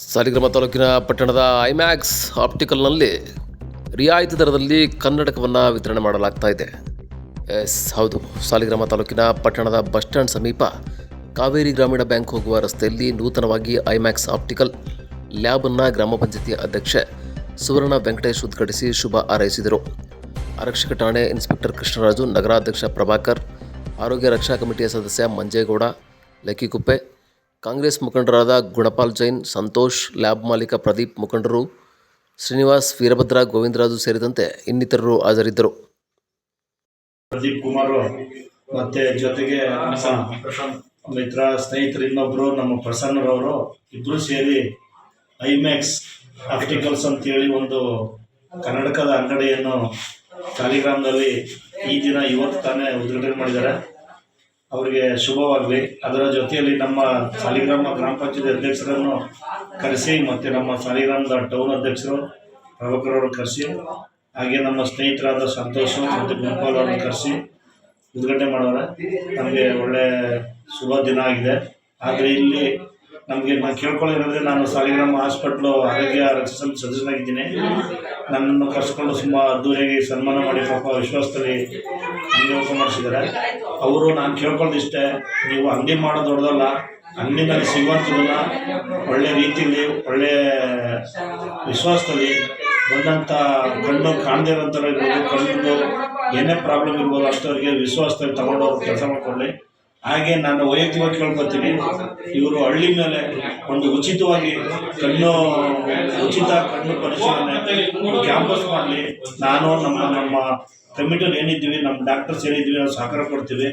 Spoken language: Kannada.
ಸಾಲಿಗ್ರಾಮ ತಾಲೂಕಿನ ಪಟ್ಟಣದ ಐಮ್ಯಾಕ್ಸ್ ಆಪ್ಟಿಕಲ್ನಲ್ಲಿ ರಿಯಾಯಿತಿ ದರದಲ್ಲಿ ಕನ್ನಡಕವನ್ನು ವಿತರಣೆ ಮಾಡಲಾಗ್ತಾ ಇದೆ. ಹೌದು, ಸಾಲಿಗ್ರಾಮ ತಾಲೂಕಿನ ಪಟ್ಟಣದ ಬಸ್ ಸ್ಟ್ಯಾಂಡ್ ಸಮೀಪ ಕಾವೇರಿ ಗ್ರಾಮೀಣ ಬ್ಯಾಂಕ್ ಹೋಗುವ ರಸ್ತೆಯಲ್ಲಿ ನೂತನವಾಗಿ ಐಮ್ಯಾಕ್ಸ್ ಆಪ್ಟಿಕಲ್ ಲ್ಯಾಬನ್ನು ಗ್ರಾಮ ಪಂಚಾಯತಿ ಅಧ್ಯಕ್ಷೆ ಸುವರ್ಣ ವೆಂಕಟೇಶ್ ಉದ್ಘಾಟಿಸಿ ಶುಭ ಹಾರೈಸಿದರು. ಆರಕ್ಷಕ ಠಾಣೆ ಇನ್ಸ್ಪೆಕ್ಟರ್ ಕೃಷ್ಣರಾಜು, ನಗರಾಧ್ಯಕ್ಷ ಪ್ರಭಾಕರ್, ಆರೋಗ್ಯ ರಕ್ಷಾ ಕಮಿಟಿಯ ಸದಸ್ಯ ಮಂಜೇಗೌಡ, ಲಕ್ಕಿಕುಪ್ಪೆ, ಕಾಂಗ್ರೆಸ್ ಮುಖಂಡರಾದ ಗುಣಪಾಲ್ ಜೈನ್, ಸಂತೋಷ್, ಲ್ಯಾಬ್ ಮಾಲೀಕ ಪ್ರದೀಪ್, ಮುಖಂಡರು ಶ್ರೀನಿವಾಸ್, ವೀರಭದ್ರ, ಗೋವಿಂದರಾಜು ಸೇರಿದಂತೆ ಇನ್ನಿತರರು ಹಾಜರಿದ್ದರು. ಪ್ರದೀಪ್ ಕುಮಾರ್ ಮತ್ತೆ ಜೊತೆಗೆ ಮಿತ್ರ ಸ್ನೇಹಿತರು ಇನ್ನೊಬ್ರು ನಮ್ಮ ಪ್ರಸನ್ನರವರು ಇಬ್ಬರು ಸೇರಿ ಐಮ್ಯಾಕ್ಸ್ ಆಪ್ಟಿಕಲ್ಸ್ ಅಂತೇಳಿ ಒಂದು ಕನ್ನಡಕದ ಅಂಗಡಿಯನ್ನು ಸಾಲಿಗ್ರಾಮದಲ್ಲಿ ಇವತ್ತು ತಾನೇ ಉದ್ಘಾಟನೆ ಮಾಡಿದ್ದಾರೆ. ಅವರಿಗೆ ಶುಭವಾಗಲಿ. ಅದರ ಜೊತೆಯಲ್ಲಿ ನಮ್ಮ ಸಾಲಿಗ್ರಾಮ ಗ್ರಾಮ ಪಂಚಾಯತ್ ಅಧ್ಯಕ್ಷರನ್ನು ಕರೆಸಿ ಮತ್ತು ನಮ್ಮ ಸಾಲಿಗ್ರಾಮದ ಟೌನ್ ಅಧ್ಯಕ್ಷರು ಪ್ರಭಾಕರ್ ಅವರು ಕರೆಸಿ, ಹಾಗೆ ನಮ್ಮ ಸ್ನೇಹಿತರಾದ ಸಂತೋಷ್ ಮತ್ತು ಗುಣಪಾಲ್ ಅವರನ್ನು ಕರೆಸಿ ಉದ್ಘಾಟನೆ ಮಾಡೋರೆ. ನಮಗೆ ಒಳ್ಳೆ ಶುಭ ದಿನ ಆಗಿದೆ. ಆದರೆ ಇಲ್ಲಿ ನಮಗೆ ನಾನು ಕೇಳ್ಕೊಳ್ಳೋದಂದರೆ, ನಾನು ಸಾಲಿಗ್ರಾಮ ಹಾಸ್ಪಿಟ್ಲು ಆರೋಗ್ಯ ರಕ್ಷಾ ಸಮಿತಿ ಸದಸ್ಯನಾಗಿದ್ದೀನಿ. ನನ್ನನ್ನು ಕರೆಸ್ಕೊಂಡು ತುಂಬ ಅದ್ದೂರಿಯಾಗಿ ಸನ್ಮಾನ ಮಾಡಿ ಪಾಪ ವಿಶ್ವಾಸದಲ್ಲಿ ಅಂಗಡಿ ಓಪನ್ ಮಾಡಿಸಿದ್ದಾರೆ. ಅವರು ನಾನು ಕೇಳ್ಕೊಳ್ಳೋದಿಷ್ಟೇ, ನೀವು ಅಂಗಡಿ ಮಾಡೋದು ದೊಡ್ಡದಲ್ಲ, ಅಂಗಡಿನಲ್ಲಿ ಸಿಗುವಂಥದ್ದನ್ನು ಒಳ್ಳೆ ರೀತಿಯಲ್ಲಿ ಒಳ್ಳೆಯ ವಿಶ್ವಾಸದಲ್ಲಿ ಬಂದಂಥ ಕಣ್ಣು ಕಾಣದೇ ಇರೋಂಥವ್ರು ಇರ್ಬೋದು, ಕಣ್ಣು ಏನೇ ಪ್ರಾಬ್ಲಮ್ ಇರ್ಬೋದು ಅಂಥವ್ರಿಗೆ ವಿಶ್ವಾಸದಲ್ಲಿ ತಗೊಂಡವ್ರು ಕೆಲಸ ಮಾಡಿಕೊಳ್ಳಿ. ಹಾಗೆ ನಾನು ವೈಯಕ್ತಿಕವಾಗಿ ಕೇಳ್ಕೊತೀನಿ, ಇವರು ಹಳ್ಳಿ ಮೇಲೆ ಒಂದು ಉಚಿತವಾಗಿ ಉಚಿತ ಕಣ್ಣು ಪರಿಶೀಲನೆ ಕ್ಯಾಂಪಸ್ ಮಾಡಲಿ. ನಾನು ನಮ್ಮ ಕಮಿಟಿಯಲ್ಲಿ ಏನಿದ್ದೀವಿ, ನಮ್ಮ ಡಾಕ್ಟರ್ಸ್ ಏನಿದ್ದೀವಿ, ನಾವು ಸಹಕಾರ ಕೊಡ್ತೀವಿ.